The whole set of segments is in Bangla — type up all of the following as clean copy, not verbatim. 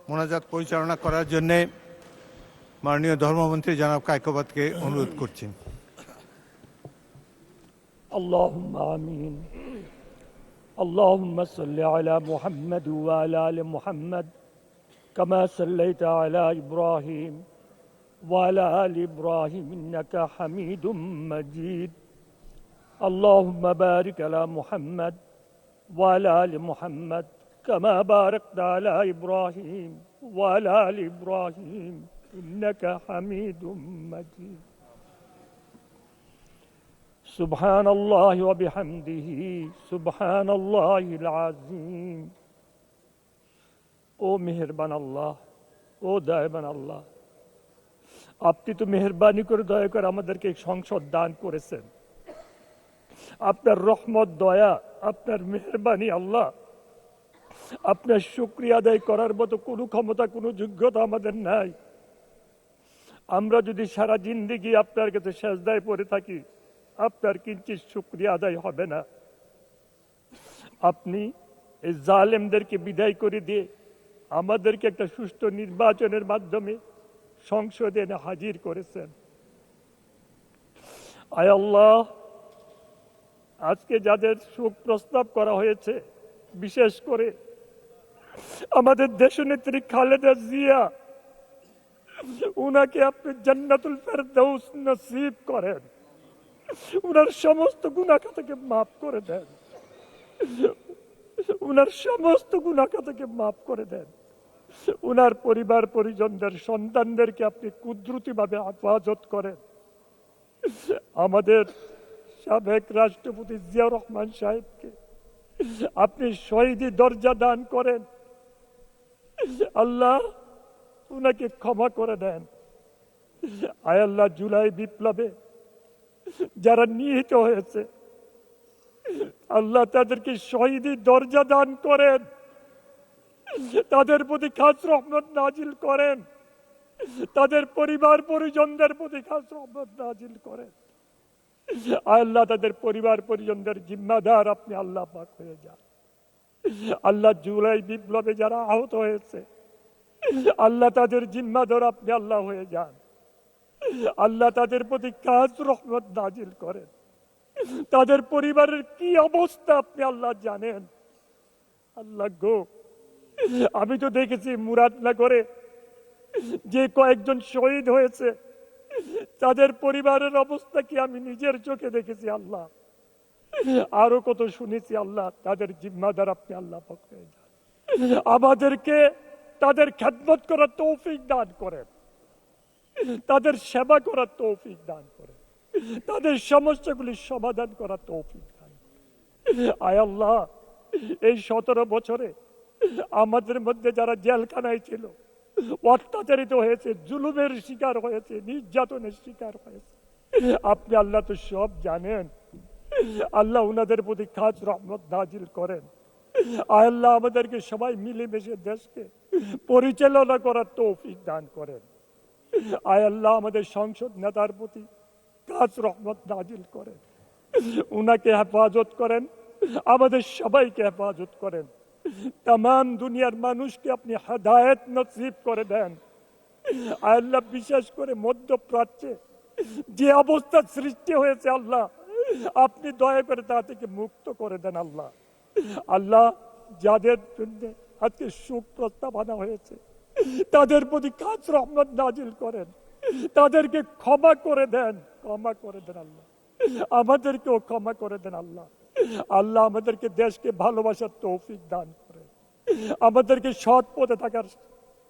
মোনাজাত পরিচালনা করার জন্য মাননীয় ধর্মমন্ত্রী জনাব কায়কোবাদকে অনুরোধ করছি। اللهم آمين اللهم صل على محمد وعلى آل محمد كما صليت على إبراهيم وعلى آل إبراهيم إنك حميد مجيد اللهم بارك على محمد وعلى آل محمد كما باركت على إبراهيم وعلى آل إبراهيم إنك حميد مجيد سبحان الله وبحمده سبحان الله العظيم ও মেহেরবান আল্লাহ, ও দয়াবান আল্লাহ, আপনি তো মেহেরবানি করে দয়া করে আমাদেরকে সংসদ দান করেছেন। আপনার রহমত, দয়া, আপনার মেহেরবানি আল্লাহ, আপনার শুকরিয়া আদায় করার মতো কোনো ক্ষমতা, কোনো যোগ্যতা আমাদের নাই। আমরা যদি সারা জিন্দেগি আপনার কাছে সেজদায় পড়ে থাকি, আপনার কিঞ্চিত শুকরিয়া আদায় হবে না। আপনি এই জালেমদেরকে বিদায় করে দিয়ে আমাদেরকে একটা সুষ্ঠু নির্বাচনের মাধ্যমে সংসদে এনে হাজির করেছেন। আয় আল্লাহ, আজকে যাদের শোক প্রস্তাব করা হয়েছে, বিশেষ করে আমাদের দেশনেত্রী খালেদা জিয়া, উনাকে আপনি জান্নাতুল ফেরদাউস নসিব করেন, উনার সমস্ত গুনাহ খাতাকে মাফ করে দেন, উনার সমস্ত গুনাহ খাতাকে মাফ করে দেন। উনার পরিবার পরিজনদের, সন্তানদেরকে আপনি কুদরতিভাবে হেফাজত করেন। আমাদের সাবেক রাষ্ট্রপতি জিয়াউর রহমান সাহেবকে আপনি শহীদি দরজা দান করেন। আল্লাহ, উনাকে ক্ষমা করে দেন। আয় আল্লাহ, জুলাই বিপ্লবে যারা নিহত হয়েছে, আল্লাহ তাদেরকে শহীদি দরজা দান করেন, তাদের প্রতি খাস রহমত নাজিল করেন, তাদের পরিবার পরিজনদের প্রতি খাস রহমত নাজিল করেন। আল্লাহ, তাদের পরিবার পরিজনদের জিম্মাদার আপনি আল্লাহ পাক হয়ে যান। আল্লাহ, জুলাই বিপ্লবে যারা আহত হয়েছে, আল্লাহ তাদের জিম্মাদার আপনি আল্লাহ হয়ে যান। আল্লাহ, তাদের প্রতি খাস রহমত নাজিল করেন। তাদের পরিবারের কি অবস্থা আপনি আল্লাহ জানেন। আল্লাহ গো, আমি তো দেখেছি মুরাদনগরে যে কয়েকজন শহীদ হয়েছে, তাদের পরিবারের অবস্থা কি আমি নিজের চোখে দেখেছি। আল্লাহ, আরো কত শুনেছি। আল্লাহ, তাদের জিম্মাদার আপনি আল্লাহ পাক হয়ে যান। আমাদেরকে তাদের খেদমত করার তৌফিক দান করেন, তাদের সেবা করার তৌফিক দান করেন, তাদের সমস্যাগুলি সমাধান করার তৌফিক দান করেন। আয় আল্লাহ, এই 17 বছরে আমাদের মধ্যে যারা জেলখানায় ছিল, অত্যাচারিত হয়েছে, জুলুমের শিকার হয়েছে, নির্যাতনের শিকার হয়েছে, আপনি আল্লাহ তো সব জানেন। আল্লাহ, উনাদের প্রতি খাস রহমত নাজিল করেন। আয় আল্লাহ, আমাদেরকে সবাই মিলেমিশে দেশকে পরিচালনা করার তৌফিক দান করেন। আয় আল্লাহ, আমাদের সংসদ নেতার প্রতি খাস রহমত নাজিল করেন, উনাকে হেফাজত করেন, আমাদের সবাইকে হেফাজত করেন। তাম দুনিয়ার মানুষকে আপনি হেদায়েত নসিব করে দেন। আয় আল্লাহ, বিশেষ করে মধ্যপ্রাচ্যে যে অবস্থা সৃষ্টি হয়েছে, আল্লাহ আপনি দয়া করে তা থেকে মুক্ত করে দেন। আল্লাহ, আল্লাহ, যাদের জন্য আজকে শোক প্রস্তাব আনা হয়েছে, তাদের প্রতি খাস রহমত নাজিল করেন, তাদেরকে ক্ষমা করে দেন, ক্ষমা করে দেন। আল্লাহ, আমাদেরকেও ক্ষমা করে দেন। আল্লাহ, আল্লাহ আমাদেরকে দেশকে ভালোবাসার তৌফিক দান করেন, আমাদেরকে সৎ পথে থাকার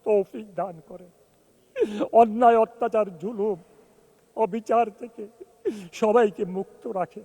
তৌফিক দান করেন। অন্যায়, অত্যাচার, জুলুম, অবিচার থেকে সবাইকে মুক্ত রাখে।